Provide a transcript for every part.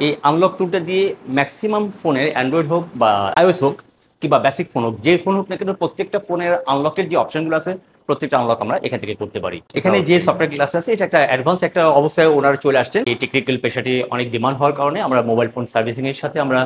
এই আনলক টুলটা দিয়ে ম্যাক্সিমাম ফোনের অ্যান্ড্রয়েড হোক বা আইওএস হোক কিংবা বেসিক ফোন হোক, যে ফোন হোক না কেন, প্রত্যেকটা ফোনের আনলকের যে অপশনগুলো আছে প্রত্যেকটা আনলক আমরা এখান থেকে করতে পারি। এখানে যে সফটওয়্যার ক্লাস আছে এটা একটা অ্যাডভান্স একটা অবস্থায় ওনারা চলে আসছেন। এই টেকনিক্যাল পেশাটি অনেক ডিমান্ড হওয়ার কারণে আমরা মোবাইল ফোন সার্ভিসিং এর সাথে আমরা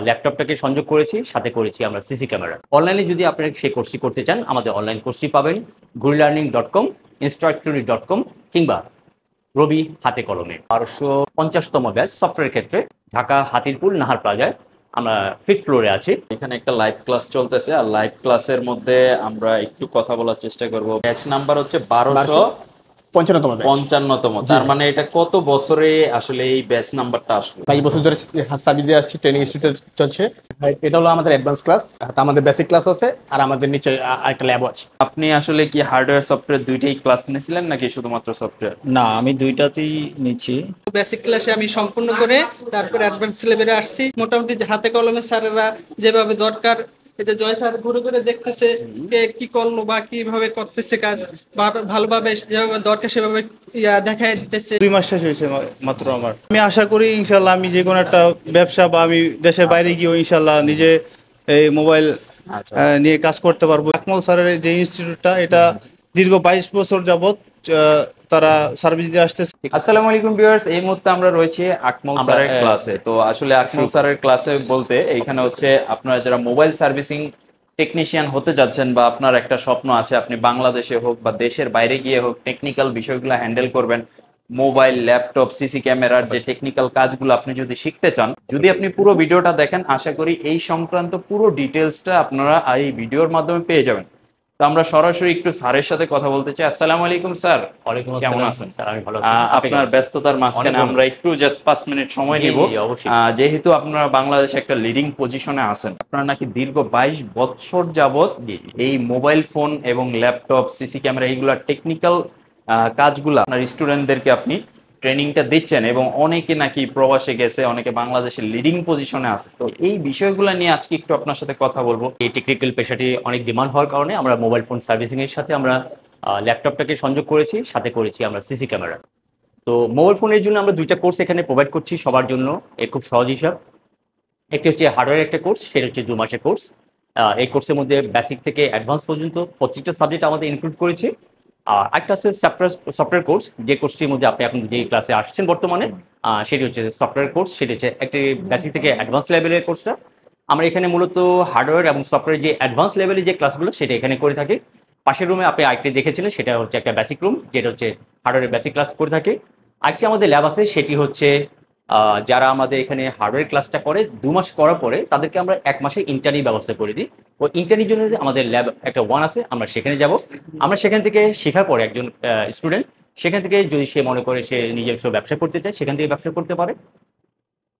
ল্যাপটপটাকে সংযোগ করেছি, সাথে করেছি আমরা সিসি ক্যামেরা। অনলাইনে যদি আপনারা সেই কোর্সটি করতে চান, আমাদের অনলাইন কোর্সটি পাবেন gurilearning.com, instructory.com কিংবা রবি হাতে কলমে। 1250তম ব্যাচ সফটওয়্যার ক্ষেত্রে ঢাকা হাতিরপুল নাহার প্লাজায় আমরা 5th ফ্লোরে আছি। এখানে একটা লাইভ ক্লাস চলতেছে, আর লাইভ ক্লাসের মধ্যে আমরা একটু কথা বলার চেষ্টা করব। ব্যাচ নাম্বার হচ্ছে 1255তম। তার মানে এটা কত বছরে আসলে এই ব্যাচ নাম্বারটা আসলো? 5 বছর ধরে সার্ভিস দিয়ে আসছি, ট্রেনিং ইনস্টিটিউট চলছে। এটা হলো আমাদের অ্যাডভান্স ক্লাস, আমাদের বেসিক ক্লাস আছে, আর আমাদের নিচে আরেকটা ল্যাব আছে। আপনি আসলে কি হার্ডওয়্যার সফটওয়্যার দুইটাই ক্লাস নিয়েছিলেন নাকি শুধুমাত্র সফটওয়্যার? না, আমি দুইটাতেই নিচ্ছি। বেসিক ক্লাসে আমি সম্পূর্ণ করে তারপরে অ্যাডভান্স লেভেলে আসছি। মোটামুটি হাতে কলমে স্যারেরা যেভাবে দরকার, এই যে জয় স্যার ঘুরে ঘুরে দেখতেছে কে কি করলো বা কিভাবে করতেছে কাজ, বা ভালোভাবে যেভাবে দরকার সেভাবে দেখাই দিতেছে। 2 মাস শেষ হয়েছে মাত্র আমার। আমি আশা করি ইনশাল্লাহ আমি যে কোনো একটা ব্যবসা বা আমি দেশের বাইরে গিয়েও ইনশাল্লাহ নিজে এই মোবাইল নিয়ে কাজ করতে পারবো। আকমল স্যারের যে ইনস্টিটিউটটা, এটা দীর্ঘ 22 বছর যাবত তারা সার্ভিস দিয়ে আসতেছে। আসসালামু আলাইকুম ভিউয়ার্স, এই মুহূর্তে আমরা রয়েছি আকমল স্যারের ক্লাসে। তো আসলে আকমল স্যারের ক্লাসে বলতে এইখানে হচ্ছে আপনারা যারা মোবাইল সার্ভিসিং টেকনিশিয়ান হতে যাচ্ছেন, বা আপনার একটা স্বপ্ন আছে আপনি বাংলাদেশে হোক বা দেশের বাইরে গিয়ে হোক টেকনিক্যাল বিষয়গুলো হ্যান্ডেল করবেন, মোবাইল, ল্যাপটপ, সিসি ক্যামেরার যে টেকনিক্যাল কাজগুলো আপনি যদি শিখতে চান, যদি আপনি পুরো ভিডিওটা দেখেন, আশা করি এই সংক্রান্ত পুরো ডিটেলসটা আপনারা এই ভিডিওর মাধ্যমে পেয়ে যাবেন। তো আমরা সরাসরি একটু স্যারের সাথে কথা বলতে চাই। আসসালামু আলাইকুম স্যার। ওয়ালাইকুম কেমন আসসালাম আছেন? স্যার, আমি ভালো আছি। আপনার ব্যস্ততার মাঝখানে আমরা একটু জাস্ট 5 মিনিট সময় নিব। যেহেতু আপনারা বাংলাদেশে একটা লিডিং পজিশনে আছেন, আপনারা নাকি দীর্ঘ 22 বছর যাবত এই মোবাইল ফোন এবং ল্যাপটপ, সিসি ক্যামেরা এইগুলা টেকনিক্যাল কাজগুলো আপনার স্টুডেন্টদেরকে আপনি ট্রেনিংটা দিচ্ছেন, এবং অনেকে নাকি প্রবাসে গেছে, অনেকে বাংলাদেশের লিডিং পজিশনে আছে। তো এই বিষয়গুলো নিয়ে আজকে একটু আপনার সাথে কথা বলবো। এই টেকনিক্যাল পেশাটি অনেক ডিমান্ড হওয়ার কারণে আমরা মোবাইল ফোন সার্ভিসিং এর সাথে আমরা ল্যাপটপটাকে সংযোগ করেছি, সাথে করেছি আমরা সিসি ক্যামেরা। তো মোবাইল ফোনের জন্য আমরা দুইটা কোর্স এখানে প্রোভাইড করছি সবার জন্য। এর খুব সহজ হিসাব, একটি হচ্ছে হার্ডওয়্যার একটা কোর্স, সেটা হচ্ছে 2 মাসের কোর্স। এই কোর্সের মধ্যে বেসিক থেকে অ্যাডভান্স পর্যন্ত প্রত্যেকটা সাবজেক্ট আমাদের ইনক্লুড করেছি। আর একটা হচ্ছে সফটওয়্যার কোর্স, যে কোর্সটির মধ্যে আপনি এখন যে ক্লাসে আসছেন বর্তমানে, সেটি হচ্ছে সফটওয়্যার কোর্স। সেটি হচ্ছে একটি বেসিক থেকে অ্যাডভান্স লেভেলের কোর্সটা। আমরা এখানে মূলত হার্ডওয়্যার এবং সফটওয়্যার যে অ্যাডভান্স লেভেলের যে ক্লাসগুলো সেটা এখানে করে থাকি। পাশের রুমে আপনি আরেকটি দেখেছিলেন, সেটা হচ্ছে একটা বেসিক রুম, যেটা হচ্ছে হার্ডওয়্যারের বেসিক ক্লাস করে থাকে। আরেকটি আমাদের ল্যাব আছে, সেটি হচ্ছে যারা আমাদের এখানে হার্ডওয়্যার ক্লাসটা করে 2 মাস করার পরে তাদেরকে আমরা 1 মাসে ইন্টার্নি ব্যবস্থা করে দিই। ওই ইন্টার্নির জন্য আমাদের ল্যাব একটা 1 আছে, আমরা সেখানে যাব। আমরা সেখান থেকে শেখার পরে একজন স্টুডেন্ট সেখান থেকে যদি সে মনে করে সে নিজস্ব ব্যবসা করতে চায়, সেখান থেকে ব্যবসা করতে পারে।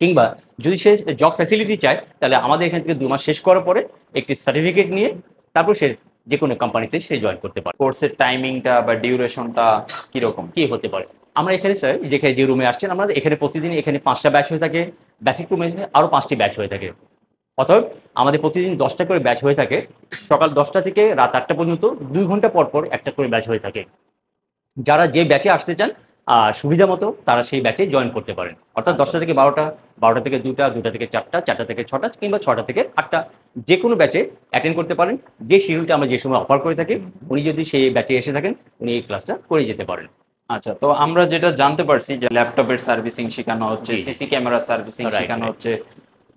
কিংবা যদি সে জব ফ্যাসিলিটি চায়, তাহলে আমাদের এখান থেকে 2 মাস শেষ করার পরে একটি সার্টিফিকেট নিয়ে তারপর সে যে কোনো কোম্পানিতে সে জয়েন করতে পারে। কোর্সের টাইমিংটা বা ডিউরেশনটা কিরকম কি হতে পারে? আমরা এখানে স্যার যেখানে যে রুমে আসছেন, আমরা এখানে প্রতিদিন এখানে 5টা ব্যাচ হয়ে থাকে, বেসিক রুমে আরও 5টি ব্যাচ হয়ে থাকে। অতএব আমাদের প্রতিদিন 10টা করে ব্যাচ হয়ে থাকে। সকাল 10টা থেকে রাত 8টা পর্যন্ত 2 ঘন্টা পর পর একটা করে ব্যাচ হয়ে থাকে। যারা যে ব্যাচে আসতে চান সুবিধা মতো তারা সেই ব্যাচে জয়েন করতে পারেন। অর্থাৎ 10টা থেকে 12টা, 12টা থেকে 2টা, 2টা থেকে 4টা, 4টা থেকে 6টা কিংবা 6টা থেকে 8টা, যে কোনো ব্যাচে অ্যাটেন্ড করতে পারেন। যে শিডিউলটা আমরা যে সময় অফার করে থাকি, উনি যদি সেই ব্যাচে এসে থাকেন, উনি এই ক্লাসটা করে যেতে পারেন। আচ্ছা, তো আমরা যেটা জানতে পারছি যে ল্যাপটপের সার্ভিসিং শেখানো হচ্ছে, জি। সিসি ক্যামেরা সার্ভিসিং Right, শেখানো right. হচ্ছে।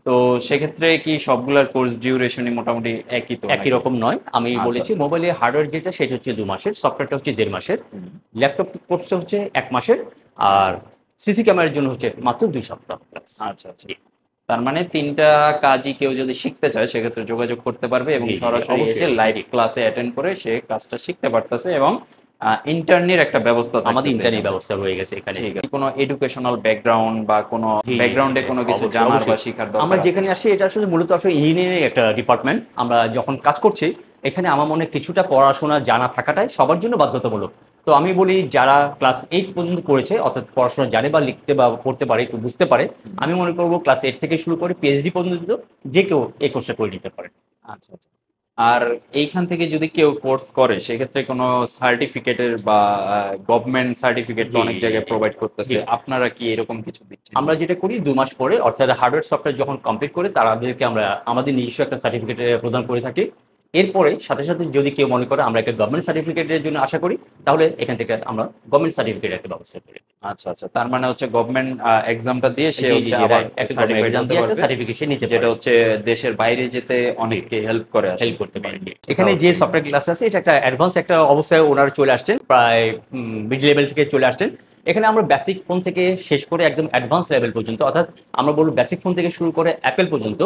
তো সেক্ষেত্রে কি সবগুলার কোর্স ডিউরেশনই মোটামুটি একই? তো একই রকম নয়, আমি আচ্ছা, বলেছি আচ্ছা। মোবাইলে হার্ডওয়্যার যেটা সেটা হচ্ছে 2 মাসের, সফটওয়্যারটা হচ্ছে 1.5 মাসের, ল্যাপটপ কোর্সটা হচ্ছে 1 মাসের, আর সিসি ক্যামেরার জন্য হচ্ছে মাত্র 2 সপ্তাহ ক্লাস। আচ্ছা আচ্ছা, তার মানে 3টা কাজই কেউ যদি শিখতে চায় সেক্ষেত্রে যোগাযোগ করতে পারবে, এবং জি, জি, সরাসরি অবশ্যই, এসে লাইভ ক্লাসে অ্যাটেন্ড করে সে কাজটা শিখতে পারতেছে, এবং ইন্টার্নির একটা ব্যবস্থা আমাদের থাকতেছে ইন্টারনেট এখানে। ব্যবস্থা রয়ে গেছে এখানে। ঠিক আছে, কোনো এডুকেশনাল ব্যাকগ্রাউন্ড বা কোনো জি, ব্যাকগ্রাউন্ডে কোনো কিছু অবশ্যই, জানার বা অবশ্যই। শেখার দরকার আমরা আছে? যেখানে আসি এটা আসলে মূলত আসলে ইঞ্জিনিয়ারিং একটা ডিপার্টমেন্ট। আমরা যখন কাজ করছি এখানে আমার মনে হয় কিছুটা পড়াশোনা জানা থাকাটাই সবার জন্য বাধ্যতামূলক। তো আমি বলি যারা ক্লাস 8 পর্যন্ত পড়েছে, অর্থাৎ পড়াশোনা জানে বা লিখতে বা পড়তে পারে, একটু বুঝতে পারে, আমি মনে করবো ক্লাস 8 থেকে শুরু করে পিএইচডি পর্যন্ত যে কেউ এই কোর্সটা করে নিতে পারে। আচ্ছা আচ্ছা। আর এইখান থেকে যদি কেউ কোর্স করে সেক্ষেত্রে কোনো সার্টিফিকেটের বা গভর্নমেন্ট সার্টিফিকেট জি, অনেক জায়গায় প্রোভাইড করতেছে, জি। আপনারা কি এরকম কিছু দিচ্ছেন? আমরা যেটা করি 2 মাস পরে, অর্থাৎ হার্ডওয়্যার সফটওয়্যার যখন কমপ্লিট করে তাদেরকে আমরা আমাদের নিজস্ব একটা সার্টিফিকেট প্রদান করে থাকি। এরপরে সাথে সাথে যদি কেউ মনে করে আমরা একটা গভর্নমেন্ট সার্টিফিকেটের জন্য আশা করি, তাহলে এখান থেকে আমরা গভর্নমেন্ট সার্টিফিকেটের একটা ব্যবস্থা করি। আচ্ছা আচ্ছা, তার মানে হচ্ছে গভর্নমেন্ট এক্সামটা দিয়ে সে জি, জি, হচ্ছে জি, আবার রাইট। একটা গভর্নমেন্ট সার্টিফাইড এক্সাম হতে দিয়ে একটা পারবে, সার্টিফিকেশন নিতে যেটা পারে, হচ্ছে দেশের বাইরে যেতে অনেককে হেল্প করে আসলে। হেল্প করতে পারে। এখানে যে সফটওয়্যার ক্লাস আছে এটা একটা অ্যাডভান্স একটা অবস্থায় ওনারা চলে আসছেন, প্রায় মিড লেভেল থেকে চলে আসছেন। এখানে আমরা বেসিক ফোন থেকে শেষ করে একদম অ্যাডভান্স লেভেল পর্যন্ত, অর্থাৎ আমরা বলবো বেসিক ফোন থেকে শুরু করে অ্যাপেল পর্যন্ত,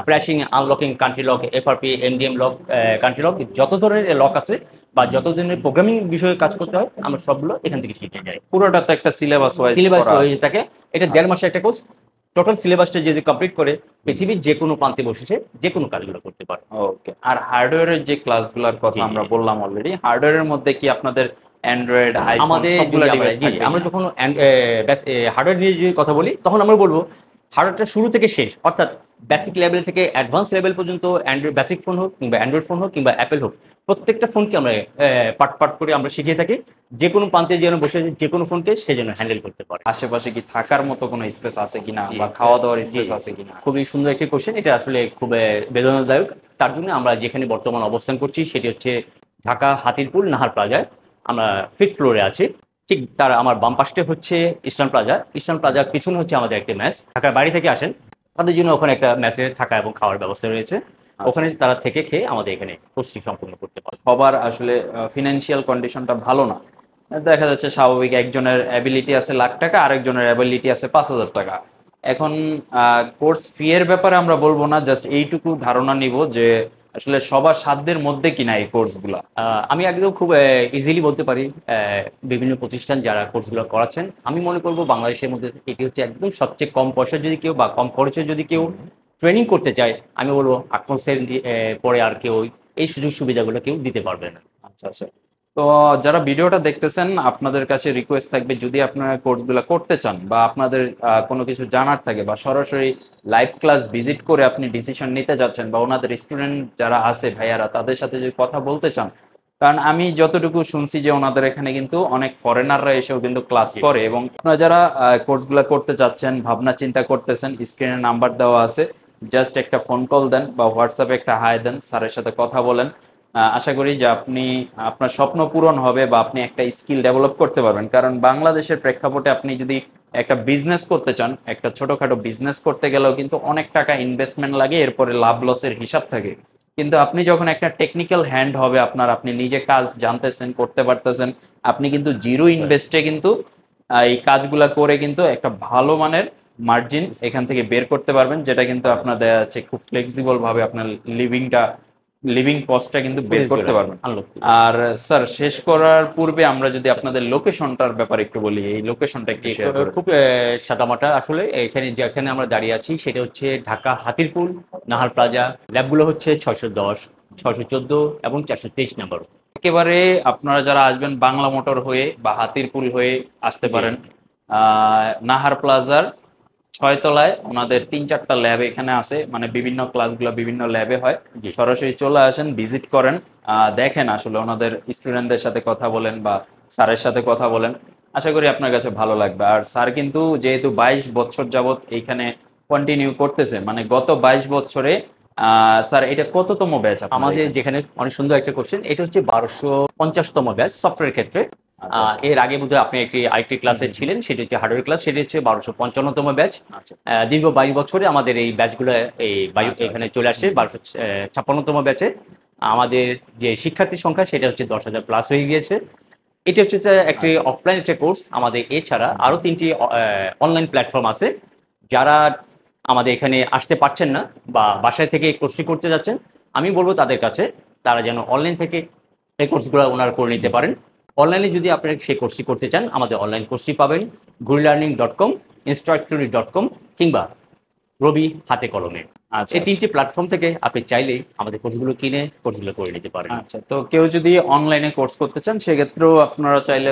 flashing, unlocking, country lock, FRP, NDM lock, country lock, যত ধরনের লক আছে বা যত ধরনের প্রোগ্রামিং বিষয়ে কাজ করতে হয় আমরা সবগুলো এখান থেকে শিখে যাই। পুরোটা তো একটা সিলেবাস ওয়াইজ সিলেবাস করা আছে। হয়ে থাকে, এটা 1.5 মাসের একটা কোর্স। টোটাল সিলেবাসটা যদি কমপ্লিট করে পৃথিবীর যে কোনো প্রান্তে বসে সে যে কোনো কাজগুলো করতে পারে। ওকে, আর হার্ডওয়্যারের যে ক্লাসগুলোর কথা জি, আমরা জি। বললাম অলরেডি, হার্ডওয়্যারের মধ্যে কি আপনাদের অ্যান্ড্রয়েড, আইফোন আমাদের সবগুলো যদি আমরা ডিভাইস জি থাকবে? আমরা যখন হার্ডওয়্যার নিয়ে যদি কথা বলি তখন আমরা বলবো হার্ডওয়্যারটা শুরু থেকে শেষ, অর্থাৎ বেসিক লেভেল থেকে অ্যাডভান্স লেভেল পর্যন্ত, অ্যান্ড্রয়েড বেসিক ফোন হোক কিংবা অ্যান্ড্রয়েড ফোন হোক কিংবা অ্যাপেল হোক, প্রত্যেকটা ফোনকে আমরা পার্ট পার্ট করে আমরা শিখিয়ে থাকি, যে কোনো প্রান্তে যেন বসে যে কোনো ফোনকে সে যেন হ্যান্ডেল করতে পারে। আশেপাশে কি থাকার মতো কোনো স্পেস আছে কিনা জি। বা খাওয়া দাওয়ার স্পেস জি। আছে কিনা? খুবই সুন্দর একটি কোশ্চেন, এটা আসলে খুব বেদনাদায়ক। তার জন্য আমরা যেখানে বর্তমান অবস্থান করছি সেটি হচ্ছে ঢাকা হাতিরপুল নাহার প্লাজায়, আমরা 5th ফ্লোরে আছি। ঠিক তার আমার বাম পাশে হচ্ছে ইস্টার্ন প্লাজা, ইস্টার্ন প্লাজার পিছনে হচ্ছে আমাদের একটা ম্যাচ, ঢাকার বাড়ি থেকে আসেন তাদের জন্য ওখানে একটা ম্যাচে থাকা এবং খাওয়ার ব্যবস্থা রয়েছে, ওখানে তারা থেকে খেয়ে আমাদের এখানে কোর্সটি সম্পূর্ণ করতে পারে। সবার আসলে ফিনান্সিয়াল কন্ডিশনটা ভালো না, দেখা যাচ্ছে স্বাভাবিক একজনের অ্যাবিলিটি আছে লাখ টাকা, আরেকজনের অ্যাবিলিটি আছে 5,000 টাকা। এখন কোর্স ফি এর ব্যাপারে আমরা বলবো না, জাস্ট এইটুকু ধারণা নিব যে আসলে সবার সাধ্যের মধ্যে কিনা এই কোর্সগুলা। আমি একদম খুব ইজিলি বলতে পারি, বিভিন্ন প্রতিষ্ঠান যারা কোর্সগুলো করাচ্ছেন আমি মনে করবো বাংলাদেশের মধ্যে এটি হচ্ছে একদম সবচেয়ে কম পয়সা যদি কেউ বা কম খরচে যদি কেউ ট্রেনিং করতে চায়, আমি বলবো আকমসের পরে আর কেউ এই সুযোগ সুবিধাগুলো কেউ দিতে পারবে না। আচ্ছা আচ্ছা, তো যারা ভিডিওটা দেখতেছেন আপনাদের কাছে রিকোয়েস্ট থাকবে, যদি আপনারা কোর্সগুলো করতে চান বা আপনাদের কোনো কিছু জানার থাকে বা সরাসরি লাইভ ক্লাস ভিজিট করে আপনি ডিসিশন নিতে যাচ্ছেন বা ওনাদের স্টুডেন্ট যারা আছে ভাইয়ারা তাদের সাথে যদি কথা বলতে চান, কারণ আমি যতটুকু শুনছি যে ওনাদের এখানে কিন্তু অনেক ফরেনাররা এসেও কিন্তু ক্লাস করে, এবং আপনারা যারা কোর্সগুলো করতে চাচ্ছেন ভাবনা চিন্তা করতেছেন, স্ক্রিনে নাম্বার দেওয়া আছে, জাস্ট একটা ফোন কল দেন বা হোয়াটসঅ্যাপে একটা হাই দেন, স্যারের সাথে কথা বলেন। আশা করি যে আপনি আপনার স্বপ্ন পূরণ হবে বা আপনি একটা স্কিল ডেভেলপ করতে পারবেন, কারণ বাংলাদেশের প্রেক্ষাপটে আপনি যদি একটা বিজনেস করতে চান, একটা ছোটখাটো বিজনেস করতে গেলেও কিন্তু অনেক টাকা ইনভেস্টমেন্ট লাগে, এরপরে লাভ লসের হিসাব থাকে। কিন্তু আপনি যখন একটা টেকনিক্যাল হ্যান্ড হবে আপনার, আপনি নিজে কাজ জানতেছেন, করতে পারতেছেন, আপনি কিন্তু জিরো ইনভেস্টে কিন্তু এই কাজগুলা করে কিন্তু একটা ভালো মানের মার্জিন এখান থেকে বের করতে পারবেন, যেটা কিন্তু আপনার দেখা যাচ্ছে খুব ফ্লেক্সিবল ভাবে আপনার লিভিং কস্টটা কিন্তু বের করতে পারবেন। আর স্যার, শেষ করার পূর্বে আমরা যদি আপনাদের লোকেশনটার ব্যাপারে একটু বলি, এই লোকেশনটা একটু শেয়ার করুন। খুব সাদামাটা আসলে, এখানে যেখানে আমরা দাঁড়িয়ে আছি সেটা হচ্ছে ঢাকা হাতিরপুল নাহার প্লাজা, ল্যাবগুলো হচ্ছে 610, 614 এবং 423 নম্বর। একেবারে আপনারা যারা আসবেন বাংলা মোটর হয়ে বা হাতিরপুল হয়ে আসতে পারেন। নাহার প্লাজার 6 তলায় ওনাদের 3-4টা ল্যাব এখানে আছে, মানে বিভিন্ন ক্লাসগুলো বিভিন্ন ল্যাবে হয়, সরাসরি চলে আসেন, ভিজিট করেন, দেখেন আসলে ওনাদের স্টুডেন্টদের সাথে কথা বলেন বা স্যারের সাথে কথা বলেন, আশা করি আপনার কাছে ভালো লাগবে। আর স্যার কিন্তু যেহেতু 22 বছর যাবত এইখানে কন্টিনিউ করতেছে, মানে গত 22 বছরে স্যার এটা কততম ব্যাচ আমাদের যেখানে? অনেক সুন্দর একটা কোশ্চেন, এটা হচ্ছে 1250তম ব্যাচ সফটওয়্যার ক্ষেত্রে। এর আগে বোধহয় আপনি আরেকটি ক্লাসে ছিলেন, সেটি হচ্ছে হার্ডওয়্যার ক্লাস, সেটি হচ্ছে 1255তম ব্যাচ। দীর্ঘ 22 বছরে আমাদের এই ব্যাচগুলো এখানে চলে আসছে 1256তম ব্যাচে। আমাদের যে শিক্ষার্থীর সংখ্যা সেটা হচ্ছে 10,000 প্লাস হয়ে গিয়েছে। এটি হচ্ছে একটি অফলাইন একটা কোর্স আমাদের, এছাড়া আরও 3টি অনলাইন প্ল্যাটফর্ম আছে। যারা আমাদের এখানে আসতে পারছেন না বা বাসায় থেকে এই কোর্সটি করতে যাচ্ছেন, আমি বলবো তাদের কাছে তারা যেন অনলাইন থেকে এই কোর্সগুলো ওনারা করে নিতে পারেন। অনলাইনে যদি আপনারা সেই কোর্সটি করতে চান, আমাদের অনলাইন কোর্সটি পাবেন gurilearning.com, instructory.com কিংবা রবি হাতে কলমে। এই 3টি প্ল্যাটফর্ম থেকে আপনি চাইলেই আমাদের কোর্সগুলো কিনে কোর্সগুলো করে নিতে পারেন। আচ্ছা, তো কেউ যদি অনলাইনে কোর্স করতে চান সেক্ষেত্রেও আপনারা চাইলে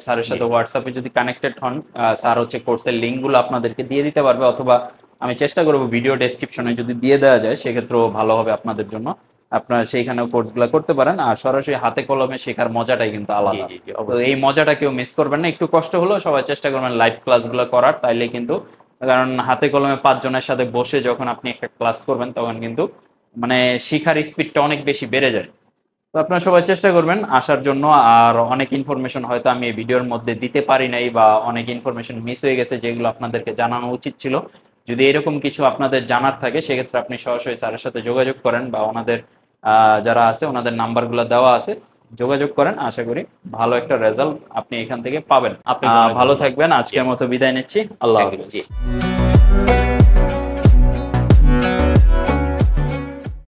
স্যারের সাথে হোয়াটসঅ্যাপে যদি কানেক্টেড হন, স্যার হচ্ছে কোর্সের লিঙ্কগুলো আপনাদেরকে দিয়ে দিতে পারবে, অথবা আমি চেষ্টা করবো ভিডিও ডেসক্রিপশনে যদি দিয়ে দেওয়া যায় সেক্ষেত্রেও ভালো হবে আপনাদের জন্য। আপনারা সেইখানেও কোর্সগুলো করতে পারেন। আর সরাসরি হাতে কলমে শেখার মজাটাই কিন্তু আলাদা। জি, জি, তো অবশ্যই। এই মজাটা কেউ মিস করবেন না, একটু কষ্ট হলেও সবাই চেষ্টা করবেন লাইভ ক্লাসগুলো করার, তাইলে কিন্তু, কারণ হাতে কলমে 5 জনের সাথে বসে যখন আপনি একটা ক্লাস করবেন তখন কিন্তু মানে শিখার স্পিডটা অনেক বেশি বেড়ে যায়। তো আপনারা সবাই চেষ্টা করবেন আসার জন্য। আর অনেক ইনফরমেশন হয়তো আমি এই ভিডিওর মধ্যে দিতে পারি নাই, বা অনেক ইনফরমেশন মিস হয়ে গেছে যেগুলো আপনাদেরকে জানানো উচিত ছিল। যদি এরকম কিছু আপনাদের জানার থাকে সেক্ষেত্রে আপনি সরাসরি স্যারের সাথে যোগাযোগ করেন, বা ওনাদের যারা আছে ওনাদের নাম্বারগুলো দেওয়া আছে, যোগাযোগ করেন। আশা করি ভালো একটা রেজাল্ট আপনি এখান থেকে পাবেন। আপনি ভালো থাকবেন, আজকের মতো বিদায় নিচ্ছি, আল্লাহ Thank you, হাফেজ। জি।